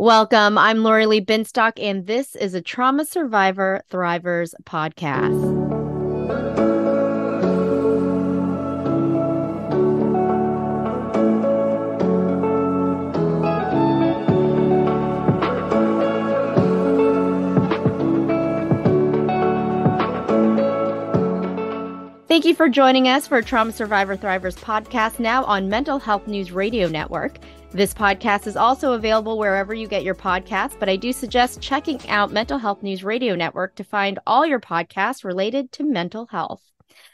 Welcome. I'm Lorilee Binstock, and this is a Trauma Survivor Thrivers podcast. Thank you for joining us for Trauma Survivor Thrivers podcast, now on Mental Health News Radio Network. This podcast is also available wherever you get your podcasts, but I do suggest checking out Mental Health News Radio Network to find all your podcasts related to mental health.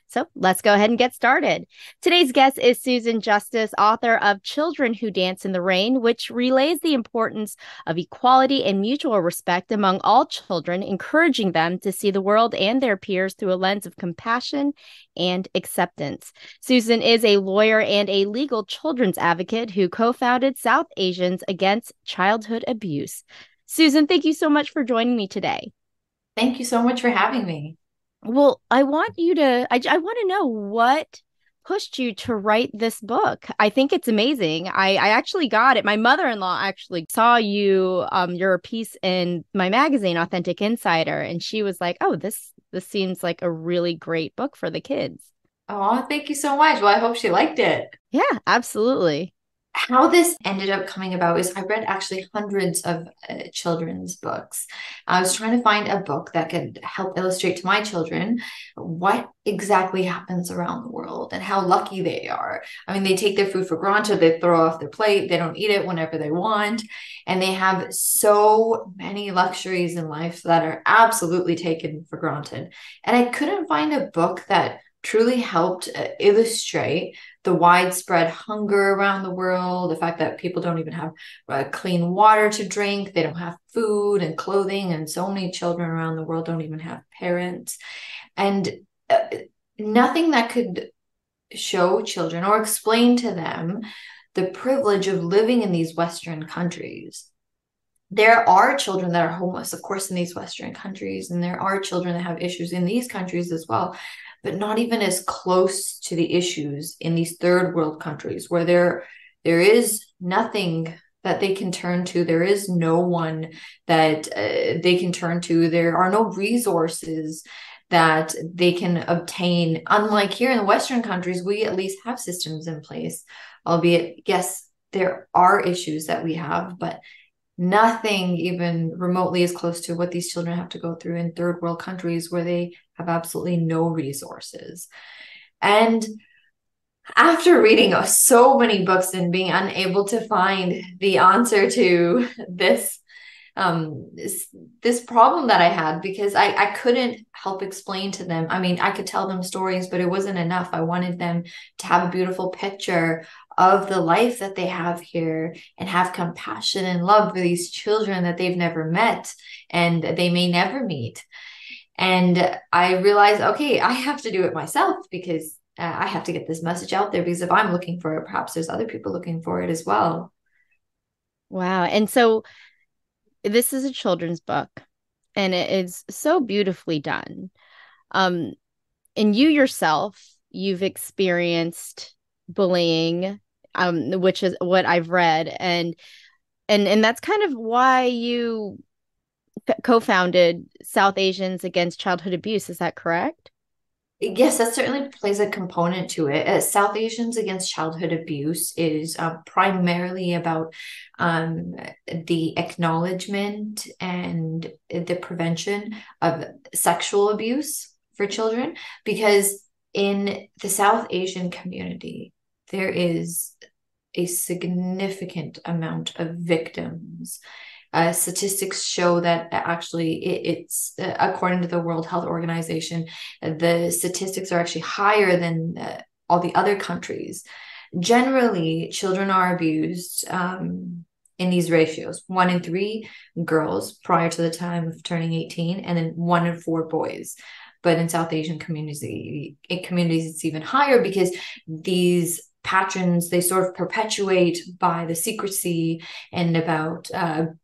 So let's go ahead and get started. Today's guest is Susan Justice, author of Children Who Dance in the Rain, which relays the importance of equality and mutual respect among all children, encouraging them to see the world and their peers through a lens of compassion and acceptance. Susan is a lawyer and a legal children's advocate who co-founded South Asians Against Childhood Abuse. Susan, thank you so much for joining me today. Thank you so much for having me. Well, I want to know what pushed you to write this book. I think it's amazing. I actually got it. My mother-in-law actually saw your piece in my magazine, Authentic Insider, and she was like, "Oh, this seems like a really great book for the kids." Oh, thank you so much. Well, I hope she liked it. Yeah, absolutely. How this ended up coming about is I read actually hundreds of children's books. I was trying to find a book that could help illustrate to my children what exactly happens around the world and how lucky they are. I mean, they take their food for granted, they throw off their plate, they don't eat it whenever they want, and they have so many luxuries in life that are absolutely taken for granted. And I couldn't find a book that truly helped illustrate the widespread hunger around the world, the fact that people don't even have clean water to drink, they don't have food and clothing, and so many children around the world don't even have parents. And nothing that could show children or explain to them the privilege of living in these Western countries. There are children that are homeless, of course, in these Western countries, and there are children that have issues in these countries as well, but not even as close to the issues in these third world countries where there is nothing that they can turn to. There is no one that they can turn to. There are no resources that they can obtain. Unlike here in the Western countries, we at least have systems in place, albeit, yes, there are issues that we have, but nothing even remotely as close to what these children have to go through in third world countries where they have absolutely no resources. And after reading so many books and being unable to find the answer to this problem that I had, because I couldn't help explain to them. I mean, I could tell them stories, but it wasn't enough. I wanted them to have a beautiful picture of the life that they have here and have compassion and love for these children that they've never met and they may never meet. And I realized, okay, I have to do it myself because I have to get this message out there, because if I'm looking for it, perhaps there's other people looking for it as well. Wow. And so this is a children's book, and it is so beautifully done. And you yourself, you've experienced bullying, which is what I've read, and that's kind of why you co-founded South Asians Against Childhood Abuse. Is that correct? Yes, that certainly plays a component to it. South Asians Against Childhood Abuse is primarily about the acknowledgement and the prevention of sexual abuse for children, because in the South Asian community, there is a significant amount of victims. Statistics show that actually it's according to the World Health Organization, the statistics are actually higher than all the other countries. Generally, children are abused in these ratios: 1 in 3 girls prior to the time of turning 18, and then 1 in 4 boys. But in South Asian communities, it's even higher, because these patrons, they sort of perpetuate by the secrecy and about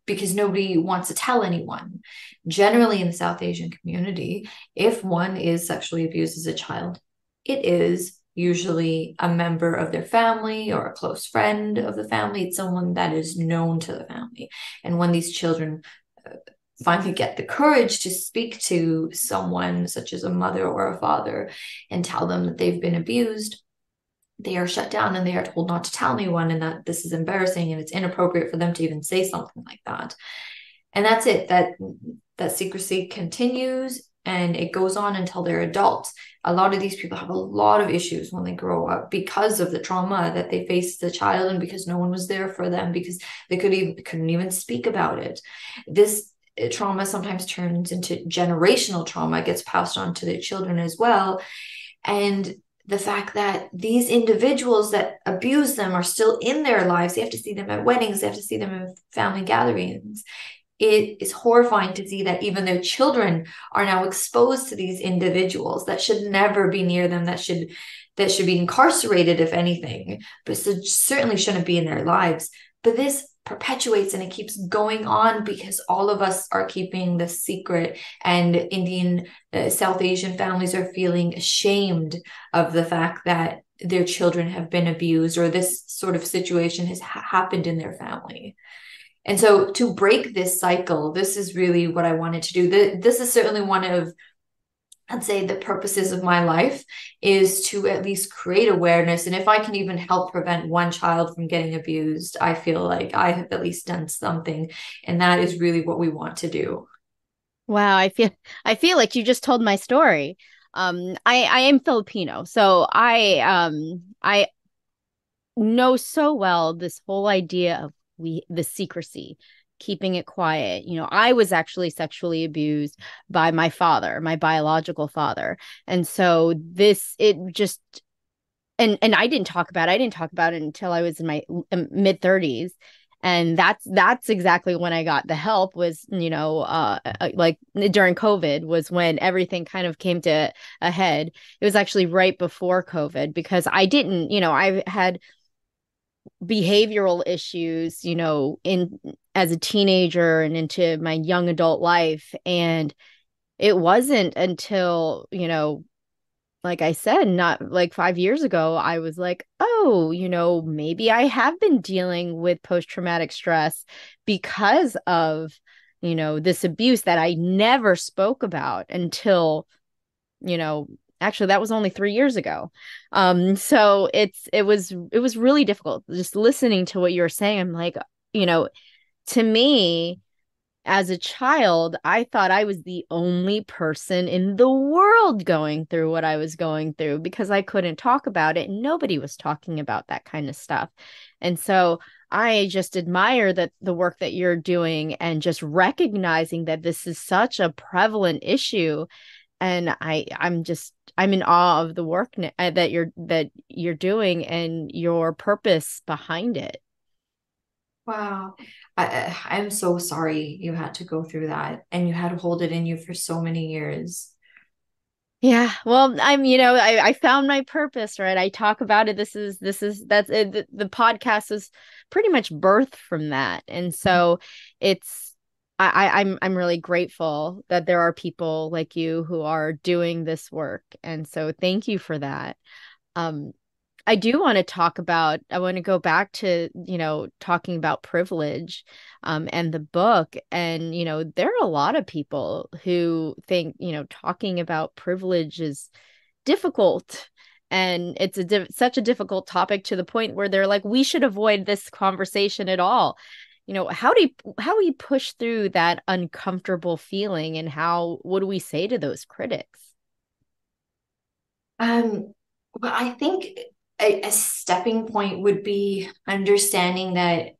because nobody wants to tell anyone. Generally in the South Asian community, if one is sexually abused as a child, it is usually a member of their family or a close friend of the family. It's someone that is known to the family. And when these children finally get the courage to speak to someone such as a mother or a father and tell them that they've been abused, they are shut down and they are told not to tell anyone, and that this is embarrassing and it's inappropriate for them to even say something like that. And that's it. That secrecy continues and it goes on until they're adults. A lot of these people have a lot of issues when they grow up because of the trauma that they faced as a child, and because no one was there for them, because they couldn't even speak about it. This trauma sometimes turns into generational trauma, gets passed on to their children as well. And the fact that these individuals that abuse them are still in their lives, they have to see them at weddings, they have to see them in family gatherings. It is horrifying to see that even their children are now exposed to these individuals that should never be near them, that should be incarcerated, if anything, but certainly shouldn't be in their lives. But this perpetuates and it keeps going on because all of us are keeping the secret, and Indian, South Asian families are feeling ashamed of the fact that their children have been abused or this sort of situation has happened in their family. And so to break this cycle, this is really what I wanted to do. This is certainly one of, I'd say, the purposes of my life, is to at least create awareness. And if I can even help prevent one child from getting abused, I feel like I have at least done something. And that is really what we want to do. Wow, I feel like you just told my story. I am Filipino, so I know so well this whole idea of the secrecy, keeping it quiet. I was actually sexually abused by my father, my biological father. And so it just, and I didn't talk about it until I was in my mid 30s. And that's exactly when I got the help, was, like during COVID was when everything kind of came to a head. It was actually right before COVID, because I didn't, I had behavioral issues, in as a teenager and into my young adult life. And it wasn't until, like I said, not like 5 years ago, I was like, oh, maybe I have been dealing with post-traumatic stress because of, this abuse that I never spoke about until, actually that was only 3 years ago. So it was really difficult just listening to what you were saying. I'm like, to me, as a child, I thought I was the only person in the world going through what I was going through, because I couldn't talk about it and nobody was talking about that kind of stuff. And so I just admire the work that you're doing, and just recognizing that this is such a prevalent issue. And I'm in awe of the work that you're doing and your purpose behind it. Wow. I'm so sorry you had to go through that and you had to hold it in you for so many years. Yeah, well, I found my purpose, right? I talk about it. That's it. The podcast is pretty much birthed from that. And so it's, I'm really grateful that there are people like you who are doing this work. And so thank you for that. Um, I do want to I want to go back to, talking about privilege, and the book. And, there are a lot of people who think, talking about privilege is difficult. And it's such a difficult topic, to the point where they're like, we should avoid this conversation at all. How do we push through that uncomfortable feeling, and what do we say to those critics? Well, I think a stepping point would be understanding that,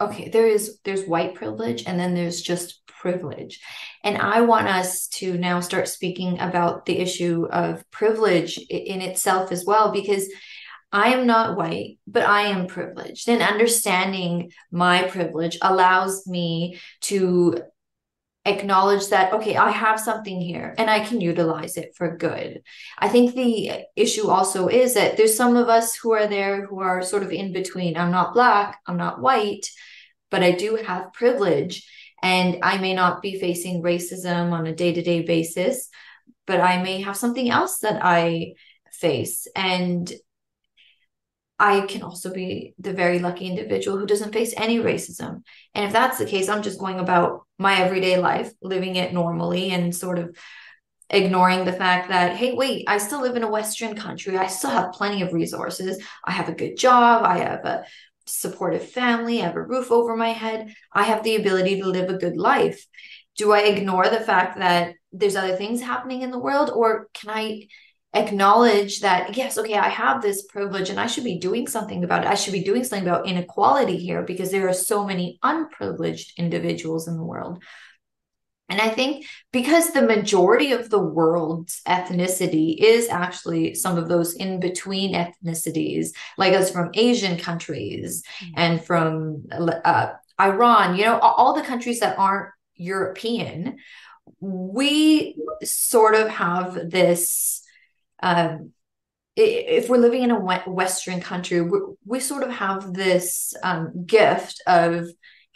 okay, there's white privilege and then there's just privilege. And I want us to now start speaking about the issue of privilege in itself as well, because I am not white, but I am privileged. And understanding my privilege allows me to acknowledge that, okay, I have something here and I can utilize it for good. I think the issue also is that there's some of us who are there who are sort of in between. I'm not Black, I'm not white, but I do have privilege. And I may not be facing racism on a day-to-day basis, but I may have something else that I face. And I can also be the very lucky individual who doesn't face any racism. And if that's the case, I'm just going about my everyday life, living it normally, and sort of ignoring the fact that, hey, wait, I still live in a Western country. I still have plenty of resources. I have a good job. I have a supportive family. I have a roof over my head. I have the ability to live a good life. Do I ignore the fact that there's other things happening in the world? Or can I acknowledge that, yes, okay, I have this privilege and I should be doing something about it. I should be doing something about inequality here because there are so many unprivileged individuals in the world. And I think because the majority of the world's ethnicity is actually some of those in between ethnicities, like us from Asian countries and from Iran, all the countries that aren't European, we sort of have this. If we're living in a Western country, we sort of have this gift of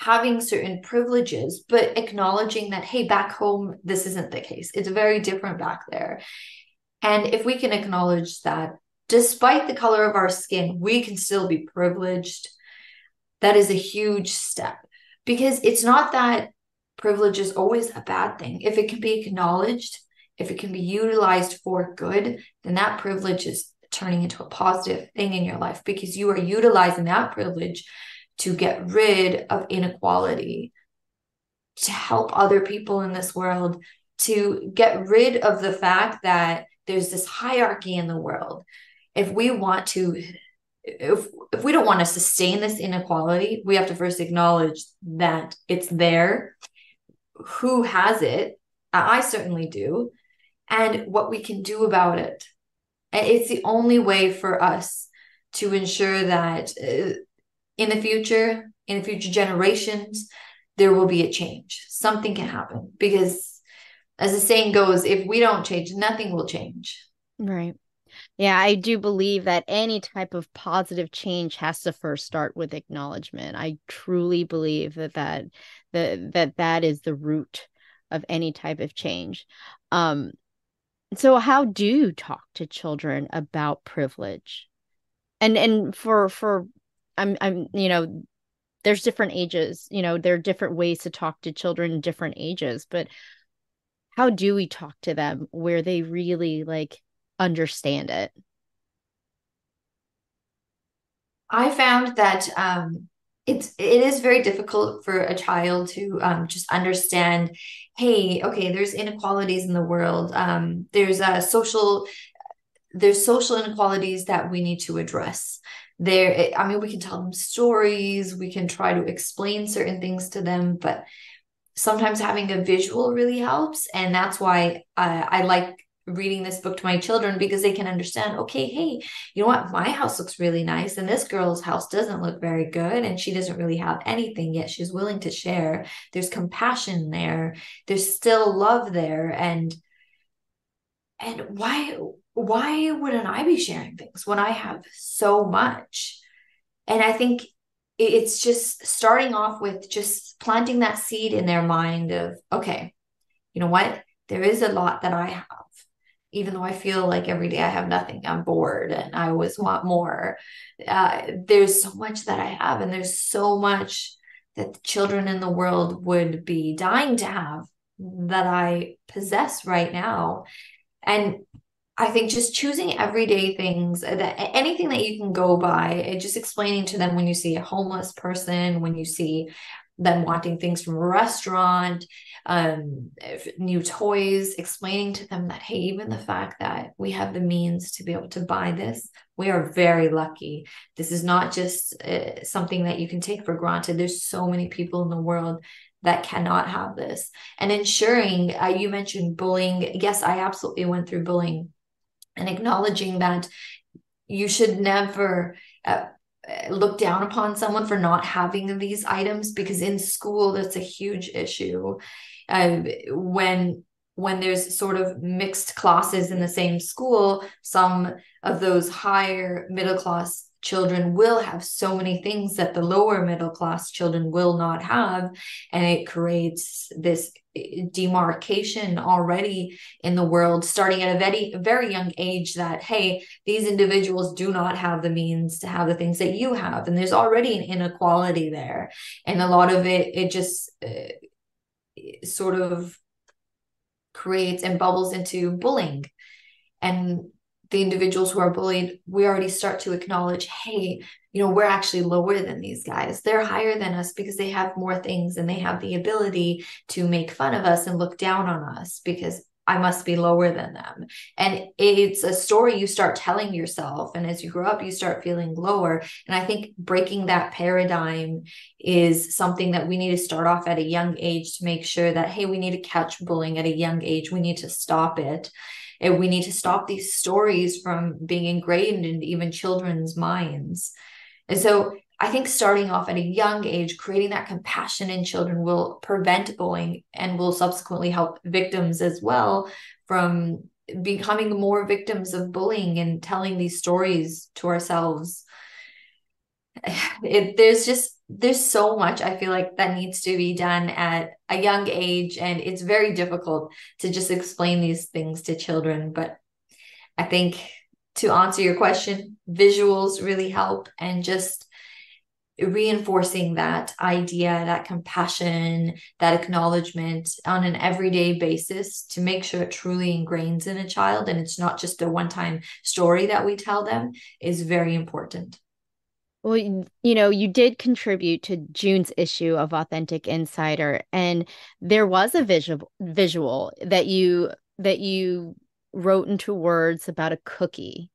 having certain privileges, but acknowledging that, hey, back home, this isn't the case. It's very different back there. And if we can acknowledge that, despite the color of our skin, we can still be privileged, that is a huge step. Because it's not that privilege is always a bad thing. If it can be acknowledged, if it can be utilized for good, then that privilege is turning into a positive thing in your life because you are utilizing that privilege to get rid of inequality, to help other people in this world, to get rid of the fact that there's this hierarchy in the world. If we don't want to sustain this inequality, we have to first acknowledge that it's there, who has it. I certainly do. And what we can do about it. And it's the only way for us to ensure that in the future generations, there will be a change. Something can happen because, as the saying goes, if we don't change, nothing will change. Right. Yeah, I do believe that any type of positive change has to first start with acknowledgement. I truly believe that is the root of any type of change. So how do you talk to children about privilege? And for I'm there's different ages, there are different ways to talk to children in different ages, but how do we talk to them where they really understand it? I found that it is very difficult for a child to just understand, hey, okay, there's inequalities in the world. There's social inequalities that we need to address. We can tell them stories, we can try to explain certain things to them, but sometimes having a visual really helps. And that's why I like reading this book to my children, because they can understand, okay, hey, you know what? My house looks really nice and this girl's house doesn't look very good. And she doesn't really have anything yet. She's willing to share. There's compassion there. There's still love there. And why wouldn't I be sharing things when I have so much? And I think it's just starting off with just planting that seed in their mind of, okay, you know what? There is a lot that I have, even though I feel like every day I have nothing. I'm bored and I always want more. There's so much that I have, and there's so much that the children in the world would be dying to have that I possess right now. And I think just choosing everyday things, that anything that you can go by, and just explaining to them when you see a homeless person, when you see them wanting things from a restaurant, new toys, explaining to them that, hey, even the fact that we have the means to be able to buy this, we are very lucky. This is not just something that you can take for granted. There's so many people in the world that cannot have this. And ensuring, you mentioned bullying. Yes, I absolutely went through bullying, and acknowledging that you should never look down upon someone for not having these items, because in school, that's a huge issue. When there's sort of mixed classes in the same school, some of those higher middle class children will have so many things that the lower middle class children will not have. And it creates this demarcation already in the world, starting at a very young age, that, hey, these individuals do not have the means to have the things that you have. And there's already an inequality there. And a lot of it just sort of creates and bubbles into bullying. And the individuals who are bullied, we already start to acknowledge, hey, we're actually lower than these guys. They're higher than us because they have more things, and they have the ability to make fun of us and look down on us because I must be lower than them. And it's a story you start telling yourself. And as you grow up, you start feeling lower. And I think breaking that paradigm is something that we need to start off at a young age to make sure that, hey, we need to catch bullying at a young age. We need to stop it. And we need to stop these stories from being ingrained in even children's minds. And so I think starting off at a young age, creating that compassion in children will prevent bullying and will subsequently help victims as well from becoming more victims of bullying and telling these stories to ourselves. There's so much I feel like that needs to be done at a young age, and it's very difficult to just explain these things to children. But I think, to answer your question, visuals really help, and just reinforcing that idea, that compassion, that acknowledgement on an everyday basis to make sure it truly ingrains in a child and it's not just a one-time story that we tell them, is very important. Well, you did contribute to June's issue of Authentic Insider, and there was a visual that you wrote into words about a cookie.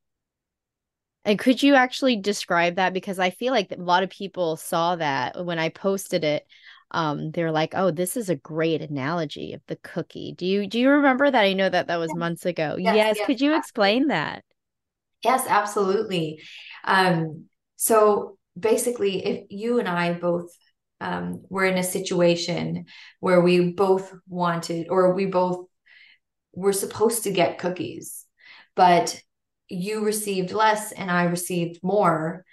And could you actually describe that? Because I feel like a lot of people saw that when I posted it. They're like, "Oh, this is a great analogy of the cookie." Do you remember that? I know that was months ago. Yes, Yes, yes, could you absolutely. explain that? Yes, absolutely. So basically, if you and I both were in a situation where we both wanted, or we both were supposed to get cookies, but you received less and I received more,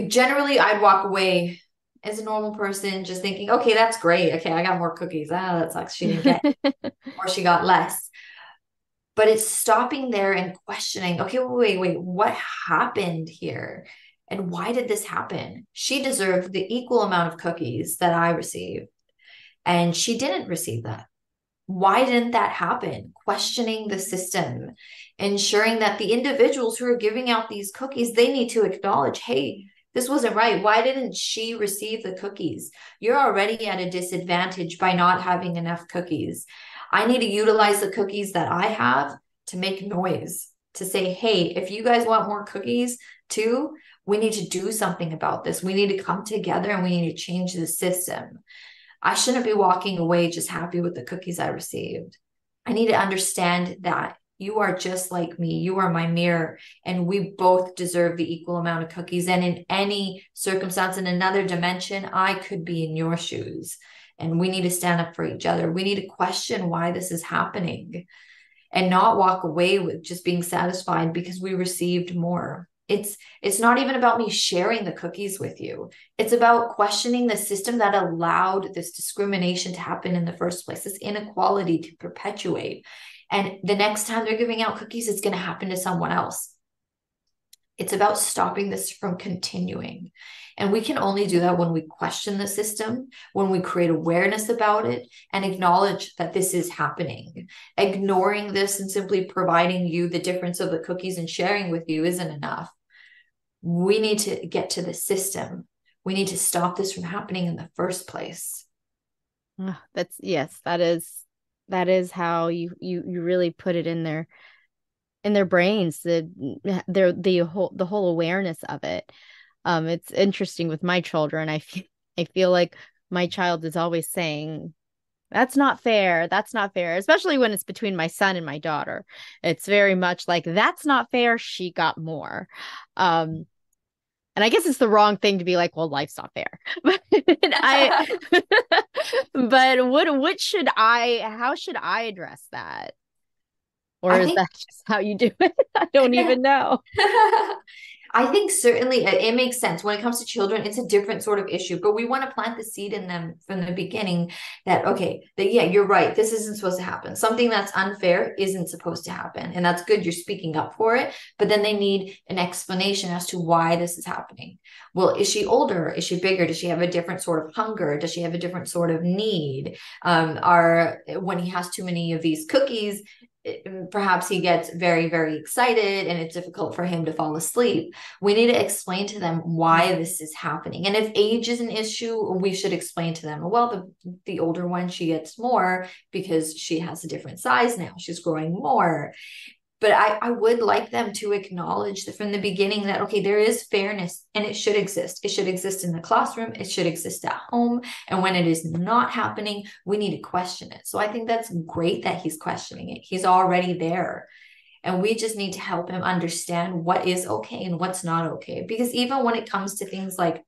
generally I'd walk away as a normal person just thinking, okay, that's great. Okay, I got more cookies. Ah, that sucks. She didn't get, or she got less. But it's stopping there and questioning, okay, wait, what happened here? And why did this happen? She deserved the equal amount of cookies that I received, and she didn't receive that. Why didn't that happen? Questioning the system, ensuring that the individuals who are giving out these cookies, they need to acknowledge, hey, this wasn't right. Why didn't she receive the cookies? You're already at a disadvantage by not having enough cookies. I need to utilize the cookies that I have to make noise, to say, hey, if you guys want more cookies too, we need to do something about this. We need to come together and we need to change the system. I shouldn't be walking away just happy with the cookies I received. I need to understand that you are just like me. You are my mirror, and we both deserve the equal amount of cookies. And in any circumstance, in another dimension, I could be in your shoes. And we need to stand up for each other. We need to question why this is happening and not walk away with just being satisfied because we received more. It's not even about me sharing the cookies with you. It's about questioning the system that allowed this discrimination to happen in the first place, this inequality to perpetuate. And the next time they're giving out cookies, it's going to happen to someone else. It's about stopping this from continuing. And we can only do that when we question the system, when we create awareness about it and acknowledge that this is happening. Ignoring this and simply providing you the difference of the cookies and sharing with you isn't enough. We need to get to the system. We need to stop this from happening in the first place. Yes, that is how you really put it in their brains, the whole awareness of it. It's interesting with my children. I feel like my child is always saying, that's not fair. That's not fair. Especially when it's between my son and my daughter. It's very much like, that's not fair. She got more. And I guess it's the wrong thing to be like, well, life's not fair. But but how should I address that? Or I is think that just how you do it? I don't even know. I think certainly it makes sense. When it comes to children, it's a different sort of issue, but we want to plant the seed in them from the beginning that, okay, that, yeah, you're right. This isn't supposed to happen. Something that's unfair isn't supposed to happen. And that's good. You're speaking up for it, but then they need an explanation as to why this is happening. Well, is she older? Is she bigger? Does she have a different sort of hunger? Does she have a different sort of need? When he has too many of these cookies, perhaps he gets very, very excited and it's difficult for him to fall asleep. We need to explain to them why this is happening. And if age is an issue, we should explain to them, well, the older one, she gets more because she has a different size now. She's growing more. But I would like them to acknowledge that from the beginning that, okay, there is fairness and it should exist. It should exist in the classroom. It should exist at home. And when it is not happening, we need to question it. So I think that's great that he's questioning it. He's already there. And we just need to help him understand what is okay and what's not okay. Because even when it comes to things like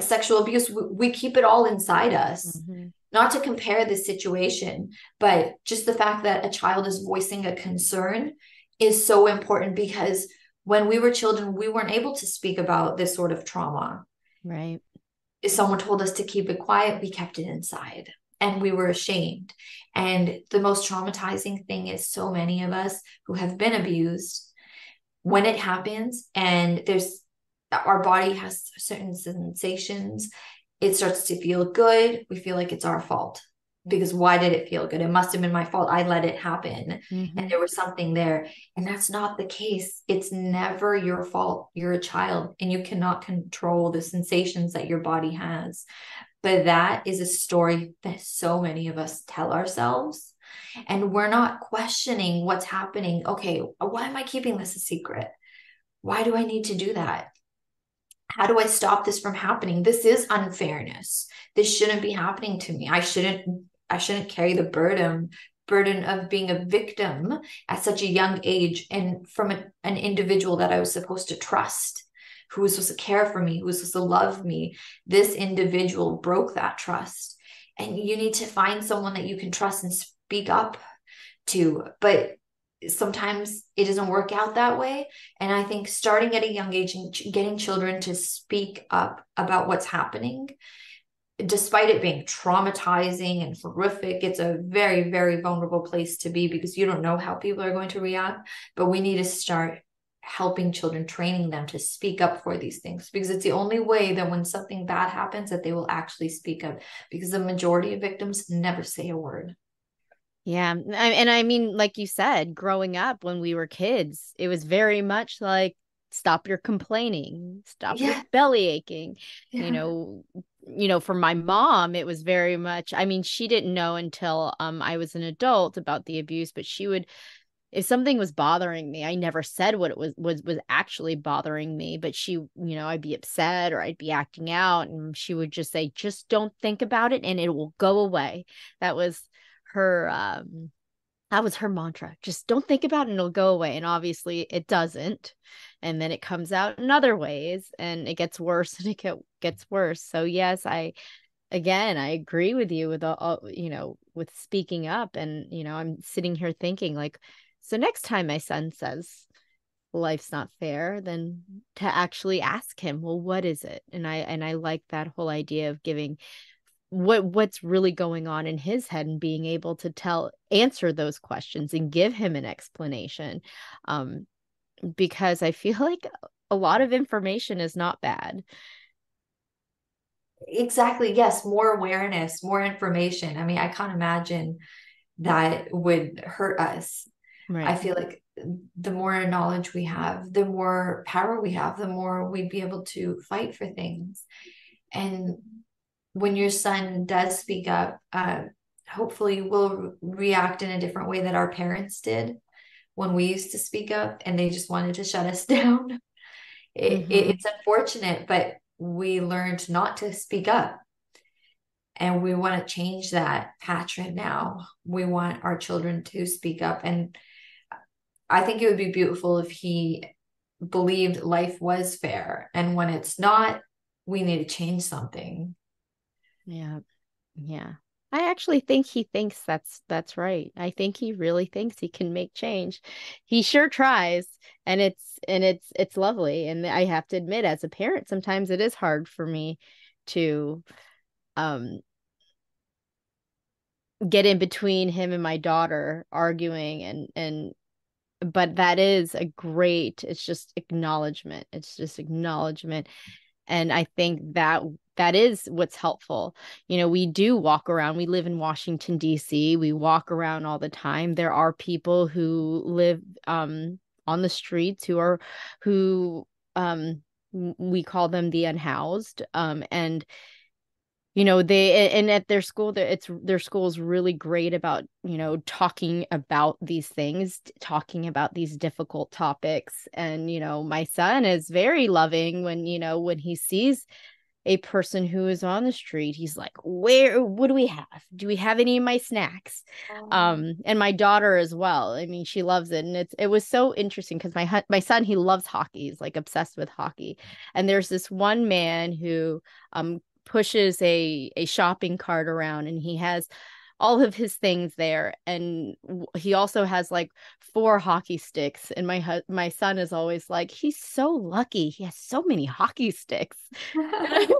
sexual abuse, we keep it all inside us. Mm-hmm. Not to compare the situation, but just the fact that a child is voicing a concern is so important, because when we were children, we weren't able to speak about this sort of trauma. Right. If someone told us to keep it quiet, we kept it inside and we were ashamed. And the most traumatizing thing is so many of us who have been abused, when it happens and our body has certain sensations, it starts to feel good. We feel like it's our fault, because why did it feel good? It must have been my fault. I let it happen. Mm-hmm. And there was something there. And that's not the case. It's never your fault. You're a child and you cannot control the sensations that your body has. But that is a story that so many of us tell ourselves. And we're not questioning what's happening. Okay, why am I keeping this a secret? Why do I need to do that? How do I stop this from happening? This is unfairness. This shouldn't be happening to me. I shouldn't carry the burden of being a victim at such a young age, and from an individual that I was supposed to trust, who was supposed to care for me, who was supposed to love me. This individual broke that trust. And you need to find someone that you can trust and speak up to. But sometimes it doesn't work out that way. And I think starting at a young age and getting children to speak up about what's happening, despite it being traumatizing and horrific, it's a very, very vulnerable place to be, because you don't know how people are going to react. But we need to start helping children, training them to speak up for these things, because it's the only way that when something bad happens that they will actually speak up, because the majority of victims never say a word. Yeah. And I mean, like you said, growing up when we were kids, it was very much like, stop your complaining, stop your belly aching. Yeah. For my mom, it was very much, I mean, she didn't know until I was an adult about the abuse, but she would, if something was bothering me, I never said what it was actually bothering me, but she, I'd be upset or I'd be acting out, and she would just say, just don't think about it and it will go away. That was her mantra. Just don't think about it and it'll go away. And obviously it doesn't. And then it comes out in other ways and it gets worse and it gets worse. So yes, I agree with you with with speaking up. And I'm sitting here thinking, like, so next time my son says life's not fair, then to actually ask him, well, what is it? And I like that whole idea of giving what's really going on in his head and being able to answer those questions and give him an explanation. Because I feel like a lot of information is not bad. Exactly. Yes. More awareness, more information. I mean, I can't imagine that would hurt us. Right. I feel like the more knowledge we have, the more power we have, the more we'd be able to fight for things. And when your son does speak up, hopefully we'll react in a different way that our parents did when we used to speak up and they just wanted to shut us down. It's unfortunate, but we learned not to speak up. And we want to change that pattern now. We want our children to speak up. And I think it would be beautiful if he believed life was fair. And when it's not, we need to change something. Yeah. Yeah. I actually think he thinks that's right. I think he really thinks he can make change. He sure tries, and it's lovely. And I have to admit, as a parent, sometimes it is hard for me to um get in between him and my daughter arguing, and but that is a great, it's just acknowledgement. It's just acknowledgement. And I think that that is what's helpful. You know, we do walk around. We live in Washington, D.C. We walk around all the time. There are people who live on the streets who we call them the unhoused. And you know, they and at their school, their school is really great about, you know, talking about these things, talking about these difficult topics. And, you know, my son is very loving when, you know, when he sees a person who is on the street, he's like, what do we have? Do we have any of my snacks? And my daughter as well. I mean, she loves it. And it was so interesting because my son, he loves hockey. He's like obsessed with hockey. And there's this one man who pushes a shopping cart around, and he has all of his things there, and he also has like 4 hockey sticks. And my son is always like, he's so lucky, he has so many hockey sticks. And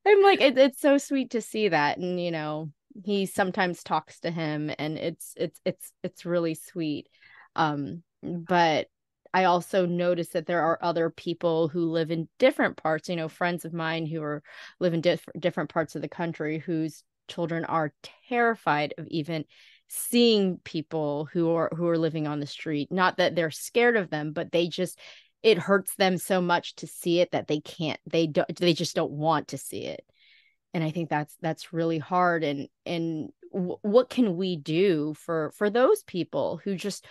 I'm like it's so sweet to see that. And you know, he sometimes talks to him, and it's really sweet. But I also notice that there are other people who live in different parts, you know, friends of mine who live in different parts of the country, whose children are terrified of even seeing people who are living on the street. Not that they're scared of them, but it hurts them so much to see it that they just don't want to see it. And I think that's really hard. And what can we do for those people who just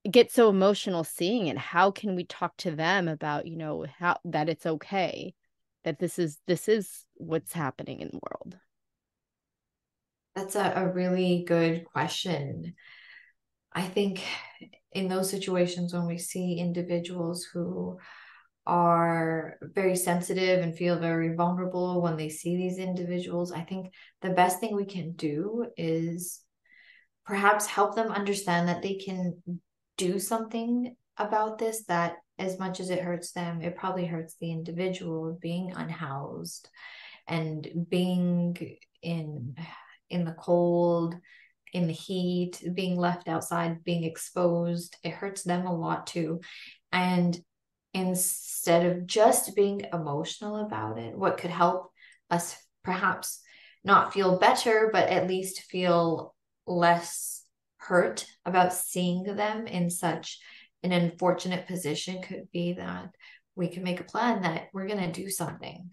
get so emotional seeing it? How can we talk to them about, you know, how that it's okay, that this is what's happening in the world? That's a really good question. I think in those situations when we see individuals who are very sensitive and feel very vulnerable when they see these individuals, I think the best thing we can do is perhaps help them understand that they can do something about this, that as much as it hurts them, it probably hurts the individual being unhoused and being in in the cold, in the heat, being left outside, being exposed. It hurts them a lot too. And instead of just being emotional about it, what could help us perhaps not feel better, but at least feel less hurt about seeing them in such an unfortunate position could be that we can make a plan that we're going to do something.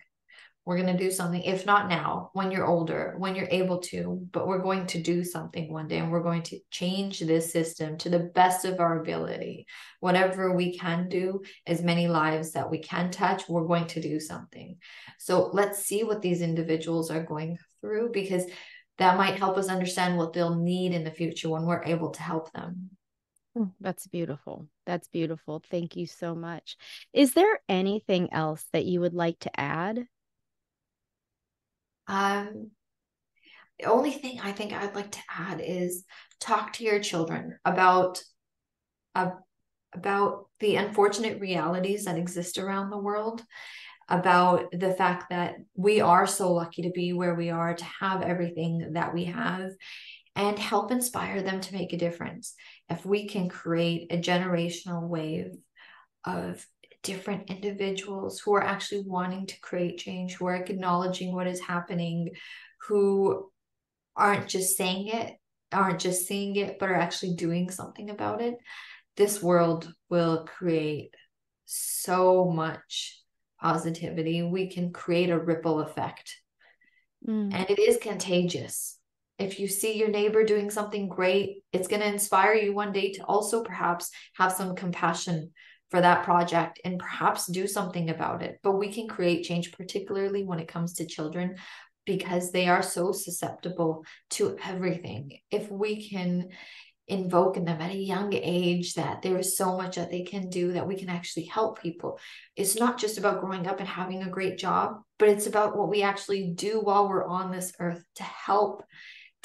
We're going to do something, if not now, when you're older, when you're able to, but we're going to do something one day, and we're going to change this system to the best of our ability. Whatever we can do, as many lives that we can touch, we're going to do something. So let's see what these individuals are going through, because that might help us understand what they'll need in the future when we're able to help them. That's beautiful. That's beautiful. Thank you so much. Is there anything else that you would like to add? Um, the only thing I think I'd like to add is talk to your children uh, about the unfortunate realities that exist around the world, about the fact that we are so lucky to be where we are, to have everything that we have, and help inspire them to make a difference. If we can create a generational wave of different individuals who are actually wanting to create change, who are acknowledging what is happening, who aren't just saying it, aren't just seeing it, but are actually doing something about it, this world will create so much positivity. We can create a ripple effect, Mm. and it is contagious. If you see your neighbor doing something great, it's going to inspire you one day to also perhaps have some compassion for that project and perhaps do something about it. But we can create change, particularly when it comes to children, because they are so susceptible to everything. If we can invoke in them at a young age that there is so much that they can do, that we can actually help people. It's not just about growing up and having a great job. but it's about what we actually do while we're on this earth to help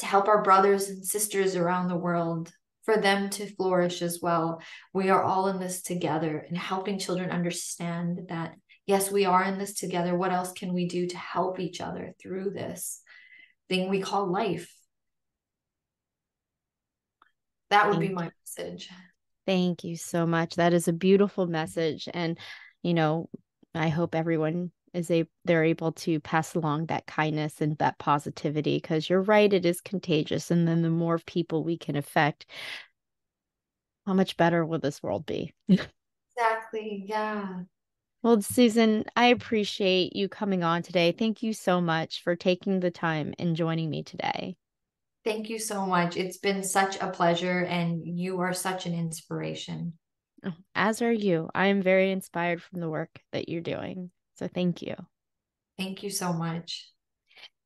our brothers and sisters around the world, for them to flourish as well. We are all in this together, and helping children understand that, yes, we are in this together. What else can we do to help each other through this thing we call life? That would be my message. Thank you so much. That is a beautiful message. And, I hope everyone they're able to pass along that kindness and that positivity, because you're right, it is contagious. And then the more people we can affect, how much better will this world be? Exactly. Yeah. Well, Susan, I appreciate you coming on today. Thank you so much for taking the time and joining me today. Thank you so much. It's been such a pleasure, and you are such an inspiration. As are you. I am very inspired from the work that you're doing. So thank you. Thank you so much.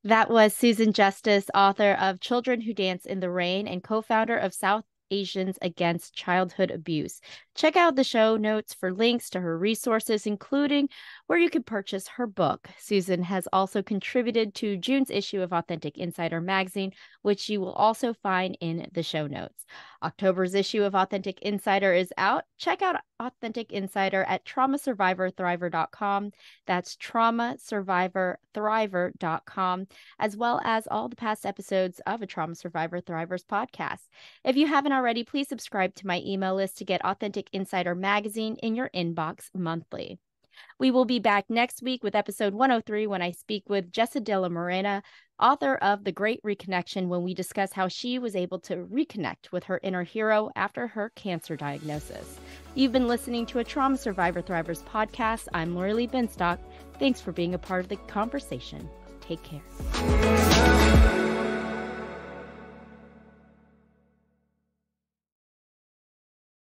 That was Susan Justice, author of Children Who Dance in the Rain and co-founder of South Asians Against Childhood Abuse. Check out the show notes for links to her resources, including where you can purchase her book. Susan has also contributed to June's issue of Authentic Insider magazine, which you will also find in the show notes. October's issue of Authentic Insider is out. Check out Authentic Insider at traumasurvivorthriver.com. That's traumasurvivorthriver.com, as well as all the past episodes of A Trauma Survivor Thrivers podcast. If you haven't already, please subscribe to my email list to get Authentic Insider magazine in your inbox monthly. We will be back next week with episode 103 when I speak with Jessa de la Morena, author of The Great Reconnection, when we discuss how she was able to reconnect with her inner hero after her cancer diagnosis. You've been listening to a Trauma Survivor Thrivers podcast. I'm Lorilee Binstock. Thanks for being a part of the conversation. Take care.